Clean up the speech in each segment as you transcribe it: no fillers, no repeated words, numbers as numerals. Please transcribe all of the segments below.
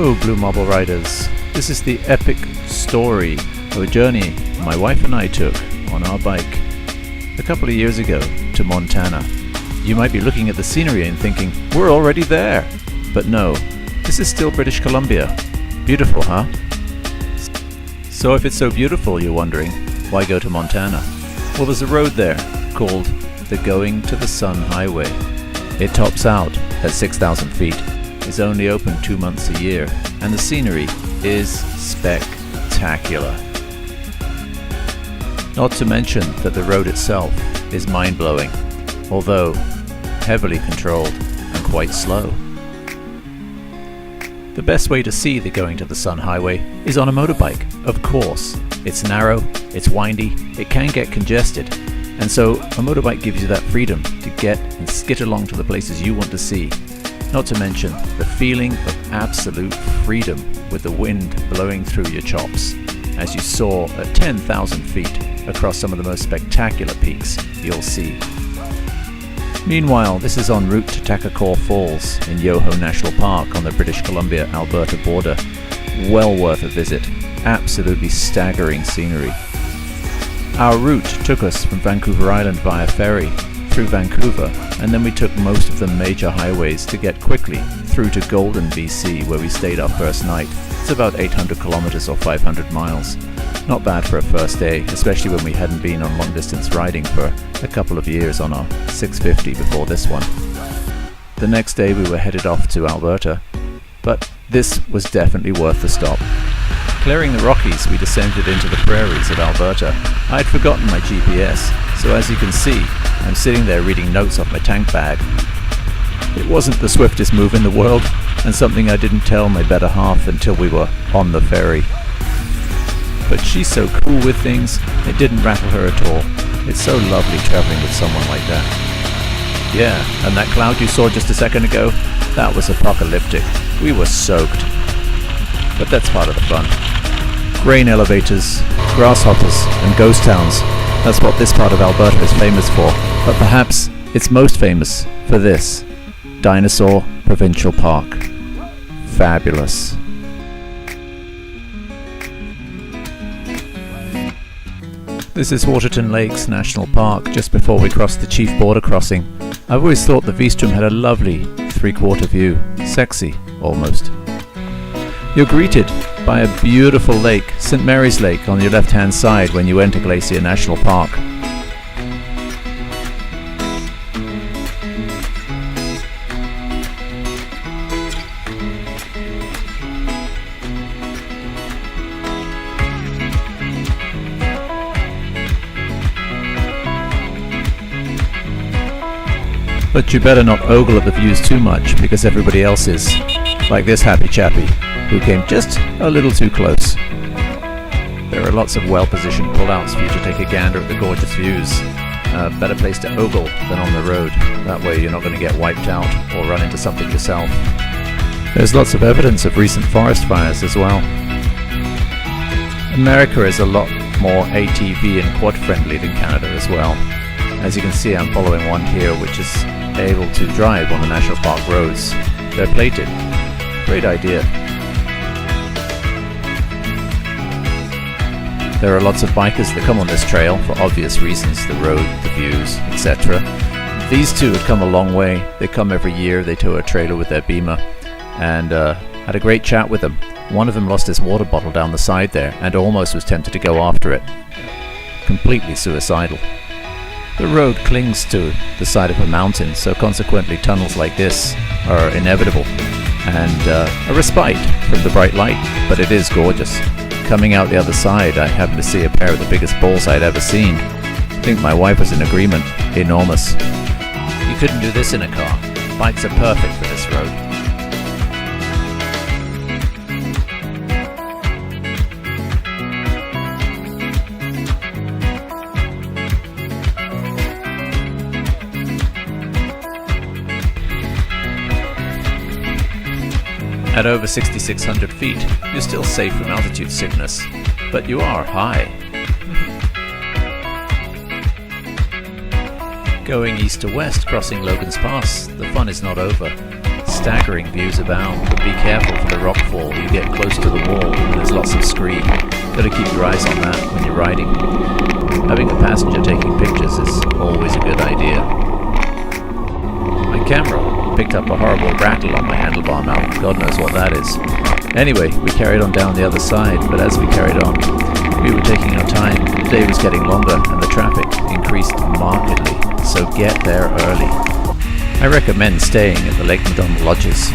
Hello Blue Marble Riders, this is the epic story of a journey my wife and I took on our bike a couple of years ago to Montana. You might be looking at the scenery and thinking, we're already there! But no, this is still British Columbia. Beautiful, huh? So if it's so beautiful, you're wondering, why go to Montana? Well, there's a road there called the Going to the Sun Highway. It tops out at 6,000 feet. It's only open 2 months a year, and the scenery is spectacular. Not to mention that the road itself is mind-blowing, although heavily controlled and quite slow. The best way to see the Going to the Sun Highway is on a motorbike, of course. It's narrow, it's windy, it can get congested, and so a motorbike gives you that freedom to get and skid along to the places you want to see. Not to mention the feeling of absolute freedom with the wind blowing through your chops as you soar at 10,000 feet across some of the most spectacular peaks you'll see. Meanwhile, this is en route to Takakor Falls in Yoho National Park on the British Columbia-Alberta border. Well worth a visit. Absolutely staggering scenery. Our route took us from Vancouver Island via ferry through Vancouver, and then we took most of the major highways to get quickly through to Golden, BC, where we stayed our first night. It's about 800 kilometers or 500 miles. Not bad for a first day, especially when we hadn't been on long distance riding for a couple of years on our 650 before this one. The next day we were headed off to Alberta, but this was definitely worth the stop. Clearing the Rockies, we descended into the prairies of Alberta. I had forgotten my GPS, so as you can see, I'm sitting there reading notes off my tank bag. It wasn't the swiftest move in the world, and something I didn't tell my better half until we were on the ferry. But she's so cool with things, it didn't rattle her at all. It's so lovely traveling with someone like that. Yeah, and that cloud you saw just a second ago, that was apocalyptic. We were soaked. But that's part of the fun. Grain elevators, grasshoppers, and ghost towns. That's what this part of Alberta is famous for. But perhaps it's most famous for this. Dinosaur Provincial Park. Fabulous. This is Waterton Lakes National Park, just before we cross the chief border crossing. I've always thought the Vstrom had a lovely three-quarter view. Sexy, almost. You're greeted by a beautiful lake, St. Mary's Lake, on your left-hand side when you enter Glacier National Park. But you better not ogle at the views too much, because everybody else is. Like this happy chappy, who came just a little too close. There are lots of well-positioned pullouts for you to take a gander at the gorgeous views. A better place to ogle than on the road. That way you're not going to get wiped out or run into something yourself. There's lots of evidence of recent forest fires as well. America is a lot more ATV and quad friendly than Canada as well. As you can see, I'm following one here which is able to drive on the national park roads. They're plated. Great idea. There are lots of bikers that come on this trail for obvious reasons, the road, the views, etc. These two have come a long way. They come every year, they tow a trailer with their Beamer, and had a great chat with them. One of them lost his water bottle down the side there and almost was tempted to go after it. Completely suicidal. The road clings to the side of a mountain, so consequently tunnels like this are inevitable, and a respite from the bright light, but it is gorgeous. Coming out the other side, I happened to see a pair of the biggest bulls I'd ever seen. I think my wife was in agreement. Enormous. You couldn't do this in a car. Bikes are perfect for this road. At over 6,600 feet, you're still safe from altitude sickness, but you are high. Going east to west, crossing Logan's Pass, the fun is not over. Staggering views abound, but be careful for the rockfall. You get close to the wall and there's lots of scree. Gotta keep your eyes on that when you're riding. Having a passenger taking pictures is always a good idea. My camera picked up a horrible rattle on my handlebar mount. God knows what that is. Anyway, we carried on down the other side, but as we carried on, we were taking our time. The day was getting longer and the traffic increased markedly, so get there early. I recommend staying at the Lake Madonna lodges.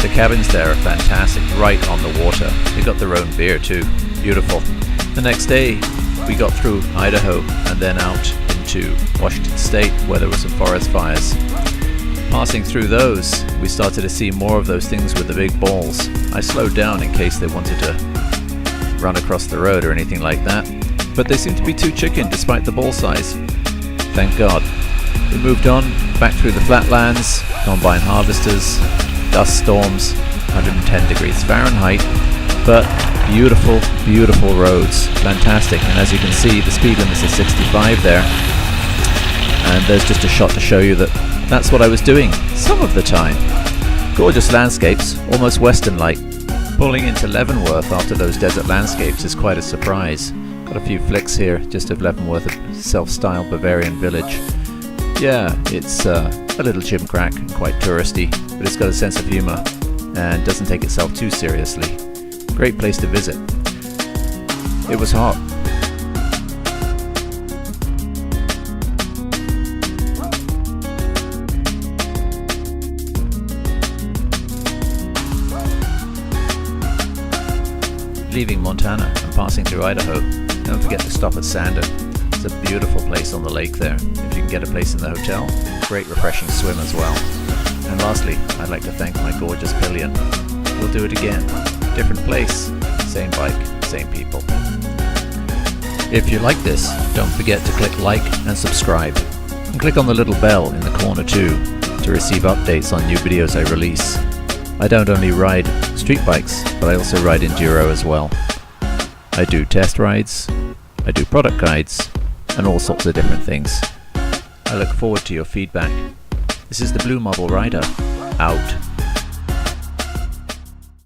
The cabins there are fantastic, right on the water. They got their own beer too. Beautiful. The next day, we got through Idaho and then out into Washington State, where there were some forest fires. Passing through those, we started to see more of those things with the big balls. I slowed down in case they wanted to run across the road or anything like that, but they seemed to be too chicken despite the ball size. Thank God. We moved on, back through the flatlands, combine harvesters, dust storms, 110 degrees Fahrenheit, but beautiful, beautiful roads, fantastic. And as you can see, the speed limit is 65 there, and there's just a shot to show you that that's what I was doing some of the time. Gorgeous landscapes, almost western-like. Pulling into Leavenworth after those desert landscapes is quite a surprise. Got a few flicks here just of Leavenworth, a self-styled Bavarian village. Yeah, it's a little gimcrack and quite touristy, but it's got a sense of humour and doesn't take itself too seriously. Great place to visit. It was hot. Leaving Montana and passing through Idaho, don't forget to stop at Sandon. It's a beautiful place on the lake there. If you can get a place in the hotel, great refreshing swim as well. And lastly, I'd like to thank my gorgeous pillion. We'll do it again. Different place, same bike, same people. If you like this, don't forget to click like and subscribe. And click on the little bell in the corner too to receive updates on new videos I release. I don't only ride street bikes, but I also ride Enduro as well. I do test rides, I do product guides, and all sorts of different things. I look forward to your feedback. This is the Blue Marble Rider, out.